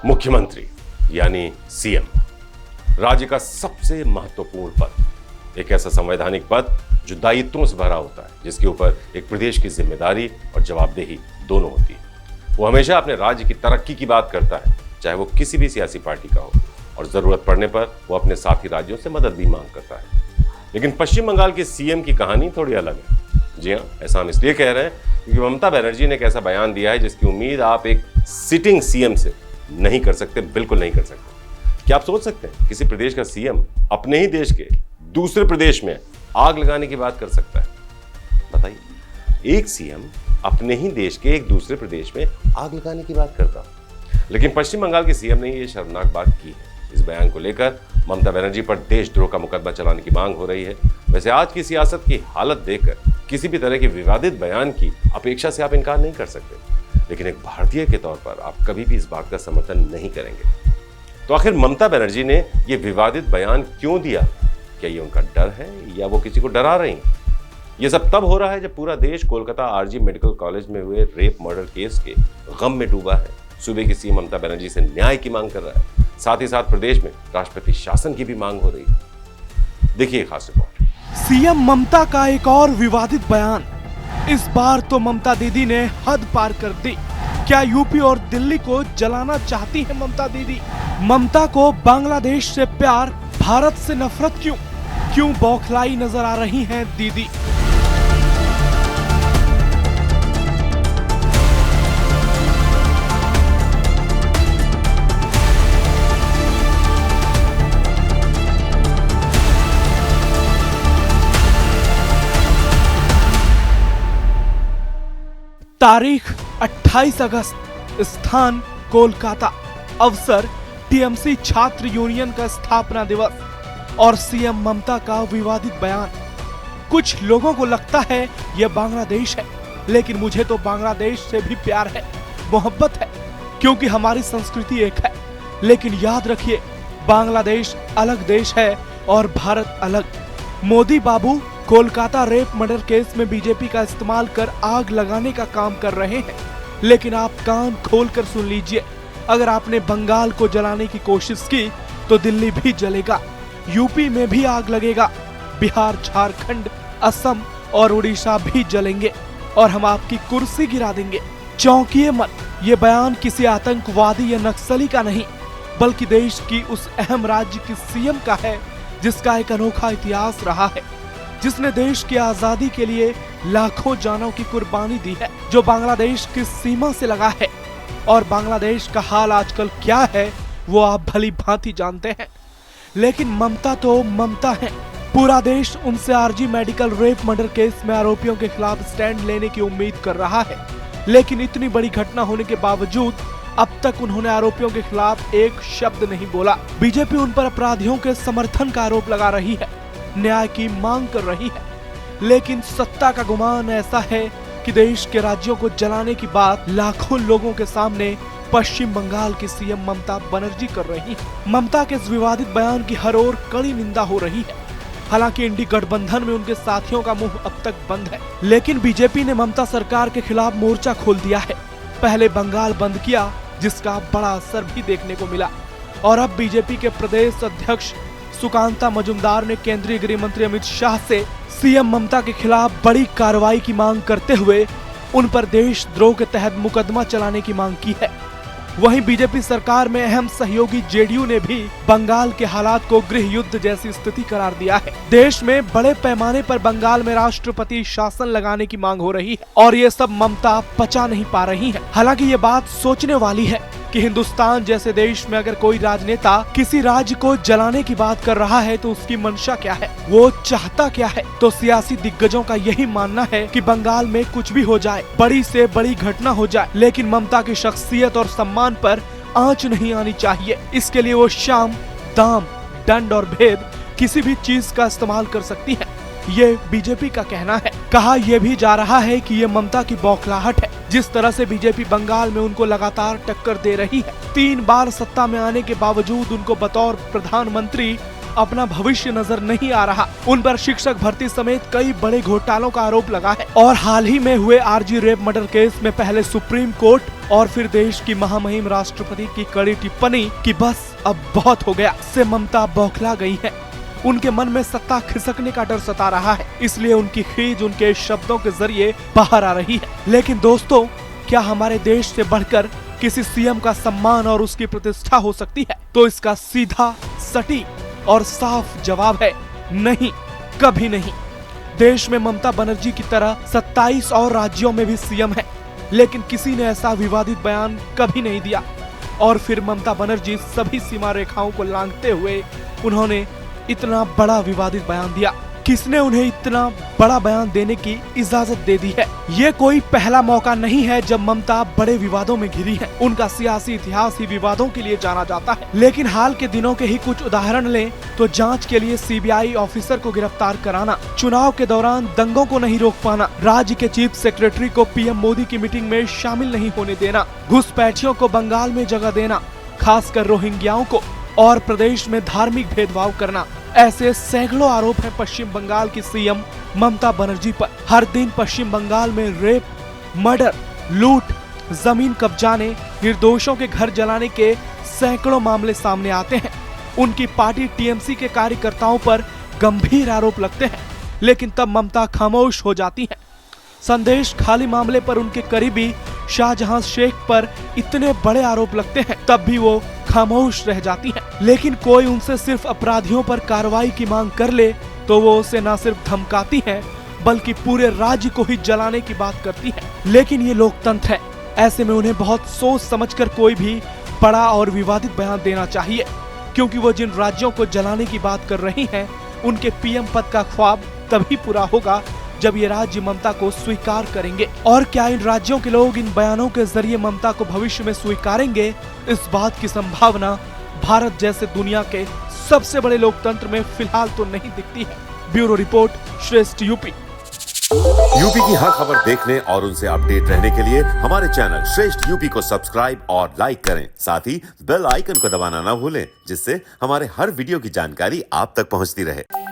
मुख्यमंत्री यानी सीएम, राज्य का सबसे महत्वपूर्ण पद, एक ऐसा संवैधानिक पद जो दायित्वों से भरा होता है, जिसके ऊपर एक प्रदेश की जिम्मेदारी और जवाबदेही दोनों होती है। वो हमेशा अपने राज्य की तरक्की की बात करता है, चाहे वो किसी भी सियासी पार्टी का हो, और जरूरत पड़ने पर वो अपने साथी राज्यों से मदद भी मांग करता है। लेकिन पश्चिम बंगाल के सीएम की कहानी थोड़ी अलग है। जी हाँ, ऐसा हम इसलिए कह रहे हैं क्योंकि ममता बनर्जी ने एक ऐसा बयान दिया है जिसकी उम्मीद आप एक सिटिंग सीएम से नहीं कर सकते, बिल्कुल नहीं कर सकते। क्या आप सोच सकते हैं किसी प्रदेश का सीएम अपने ही देश के दूसरे प्रदेश में आग लगाने की बात कर सकता है? बताइए, एक सीएम अपने ही देश के एक दूसरे प्रदेश में आग लगाने की बात करता। लेकिन पश्चिम बंगाल के सीएम ने ये शर्मनाक बात की है। इस बयान को लेकर ममता बनर्जी पर देशद्रोह का मुकदमा चलाने की मांग हो रही है। वैसे आज की सियासत की हालत देखकर किसी भी तरह के विवादित बयान की अपेक्षा से आप इनकार नहीं कर सकते, लेकिन एक भारतीय के तौर पर आप कभी भी इस बात का समर्थन नहीं करेंगे। तो आखिर ममता बनर्जी ने यह विवादित बयान क्यों दिया? क्या ये उनका डर है या वो किसी को डरा रही हैं? ये सब तब हो रहा है जब पूरा देश कोलकाता आरजी मेडिकल कॉलेज में हुए रेप मर्डर केस के गम में डूबा है। सूबे की सीएम ममता बनर्जी से न्याय की मांग कर रहा है, साथ ही साथ प्रदेश में राष्ट्रपति शासन की भी मांग हो रही है। देखिए खास रिपोर्ट। सीएम ममता का एक और विवादित बयान। इस बार तो ममता दीदी ने हद पार कर दी। क्या यूपी और दिल्ली को जलाना चाहती है ममता दीदी? ममता को बांग्लादेश से प्यार, भारत से नफरत क्यों? क्यों बौखलाई नजर आ रही हैं दीदी? तारीख 28 अगस्त, स्थान कोलकाता, अवसर टीएमसी छात्र यूनियन का स्थापना दिवस और सीएम ममता का विवादित बयान। कुछ लोगों को लगता है यह बांग्लादेश है, लेकिन मुझे तो बांग्लादेश से भी प्यार है, मोहब्बत है, क्योंकि हमारी संस्कृति एक है। लेकिन याद रखिए, बांग्लादेश अलग देश है और भारत अलग। मोदी बाबू कोलकाता रेप मर्डर केस में बीजेपी का इस्तेमाल कर आग लगाने का काम कर रहे हैं। लेकिन आप कान खोलकर सुन लीजिए, अगर आपने बंगाल को जलाने की कोशिश की तो दिल्ली भी जलेगा, यूपी में भी आग लगेगा, बिहार, झारखंड, असम और उड़ीसा भी जलेंगे और हम आपकी कुर्सी गिरा देंगे। चौंकिए मत, ये बयान किसी आतंकवादी या नक्सली का नहीं, बल्कि देश की उस अहम राज्य की सीएम का है जिसका एक अनोखा इतिहास रहा है, जिसने देश की आजादी के लिए लाखों जानों की कुर्बानी दी है, जो बांग्लादेश की सीमा से लगा है। और बांग्लादेश का हाल आजकल क्या है वो आप भली भांति जानते हैं। लेकिन ममता तो ममता है। पूरा देश उनसे RG medical rape murder case में आरोपियों के खिलाफ स्टैंड लेने की उम्मीद कर रहा है। लेकिन इतनी बड़ी घटना होने के बावजूद अब तक उन्होंने आरोपियों के खिलाफ एक शब्द नहीं बोला। बीजेपी उन पर अपराधियों के समर्थन का आरोप लगा रही है, न्याय की मांग कर रही है। लेकिन सत्ता का गुमान ऐसा है कि देश के राज्यों को जलाने की बात लाखों लोगों के सामने पश्चिम बंगाल की सीएम ममता बनर्जी कर रही है। ममता के इस विवादित बयान की हर ओर कड़ी निंदा हो रही है। हालांकि इंडी गठबंधन में उनके साथियों का मुंह अब तक बंद है, लेकिन बीजेपी ने ममता सरकार के खिलाफ मोर्चा खोल दिया है। पहले बंगाल बंद किया, जिसका बड़ा असर भी देखने को मिला, और अब बीजेपी के प्रदेश अध्यक्ष सुकांता मजुमदार ने केंद्रीय गृह मंत्री अमित शाह से सीएम ममता के खिलाफ बड़ी कार्रवाई की मांग करते हुए उन पर देशद्रोह के तहत मुकदमा चलाने की मांग की है। वहीं बीजेपी सरकार में अहम सहयोगी जेडीयू ने भी बंगाल के हालात को गृह युद्ध जैसी स्थिति करार दिया है। देश में बड़े पैमाने पर बंगाल में राष्ट्रपति शासन लगाने की मांग हो रही है और ये सब ममता पचा नहीं पा रही है। हालांकि ये बात सोचने वाली है कि हिंदुस्तान जैसे देश में अगर कोई राजनेता किसी राज्य को जलाने की बात कर रहा है तो उसकी मंशा क्या है, वो चाहता क्या है। तो सियासी दिग्गजों का यही मानना है कि बंगाल में कुछ भी हो जाए, बड़ी से बड़ी घटना हो जाए, लेकिन ममता की शख्सियत और सम्मान पर आंच नहीं आनी चाहिए। इसके लिए वो शाम, दाम, दंड और भेद किसी भी चीज का इस्तेमाल कर सकती है, ये बीजेपी का कहना है। कहा यह भी जा रहा है कि ये ममता की बौखलाहट है। जिस तरह से बीजेपी बंगाल में उनको लगातार टक्कर दे रही है, 3 बार सत्ता में आने के बावजूद उनको बतौर प्रधानमंत्री अपना भविष्य नजर नहीं आ रहा। उन पर शिक्षक भर्ती समेत कई बड़े घोटालों का आरोप लगा है और हाल ही में हुए आरजी रेप मर्डर केस में पहले सुप्रीम कोर्ट और फिर देश की महामहिम राष्ट्रपति की कड़ी टिप्पणी कि बस अब बहुत हो गया से ममता बौखला गई है। उनके मन में सत्ता खिसकने का डर सता रहा है, इसलिए उनकी खीज उनके शब्दों के जरिए बाहर आ रही है। लेकिन दोस्तों, क्या हमारे देश से बढ़कर किसी सीएम का सम्मान और उसकी प्रतिष्ठा हो सकती है? तो इसका सीधा, सटीक और साफ जवाब है नहीं, कभी नहीं। देश में ममता बनर्जी की तरह 27 और राज्यों में भी सीएम है, लेकिन किसी ने ऐसा विवादित बयान कभी नहीं दिया। और फिर ममता बनर्जी सभी सीमा रेखाओं को लांघते हुए उन्होंने इतना बड़ा विवादित बयान दिया। किसने उन्हें इतना बड़ा बयान देने की इजाजत दे दी है? ये कोई पहला मौका नहीं है जब ममता बड़े विवादों में घिरी है। उनका सियासी इतिहास ही विवादों के लिए जाना जाता है। लेकिन हाल के दिनों के ही कुछ उदाहरण लें तो जांच के लिए सीबीआई ऑफिसर को गिरफ्तार कराना, चुनाव के दौरान दंगों को नहीं रोक पाना, राज्य के चीफ सेक्रेटरी को पीएम मोदी की मीटिंग में शामिल नहीं होने देना, घुसपैठियों को बंगाल में जगह देना, खासकर रोहिंग्याओं को, और प्रदेश में धार्मिक भेदभाव करना। ऐसे सैकड़ों आरोप हैं पश्चिम बंगाल की सीएम ममता बनर्जी पर। हर दिन पश्चिम बंगाल में रेप, मर्डर, लूट, जमीन कब्जाने, निर्दोषों के घर जलाने के सैकड़ों मामले सामने आते हैं। उनकी पार्टी टीएमसी के कार्यकर्ताओं पर गंभीर आरोप लगते हैं, लेकिन तब ममता खामोश हो जाती हैं। संदेश खाली मामले पर उनके करीबी शाहजहां शेख पर इतने बड़े आरोप लगते हैं, तब भी वो खामोश रह जाती हैं। लेकिन कोई उनसे सिर्फ अपराधियों पर कार्रवाई की मांग कर ले तो वो उसे न सिर्फ धमकाती हैं, बल्कि पूरे राज्य को ही जलाने की बात करती हैं। लेकिन ये लोकतंत्र है, ऐसे में उन्हें बहुत सोच समझकर कोई भी बड़ा और विवादित बयान देना चाहिए, क्योंकि वो जिन राज्यों को जलाने की बात कर रही हैं, उनके पीएम पद का ख्वाब तभी पूरा होगा जब ये राज्य ममता को स्वीकार करेंगे। और क्या इन राज्यों के लोग इन बयानों के जरिए ममता को भविष्य में स्वीकारेंगे? इस बात की संभावना भारत जैसे दुनिया के सबसे बड़े लोकतंत्र में फिलहाल तो नहीं दिखती है। ब्यूरो रिपोर्ट, श्रेष्ठ यूपी। यूपी की हर खबर देखने और उनसे अपडेट रहने के लिए हमारे चैनल श्रेष्ठ यूपी को सब्सक्राइब और लाइक करें। साथ ही बेल आइकन को दबाना ना भूलें, जिससे हमारे हर वीडियो की जानकारी आप तक पहुंचती रहे।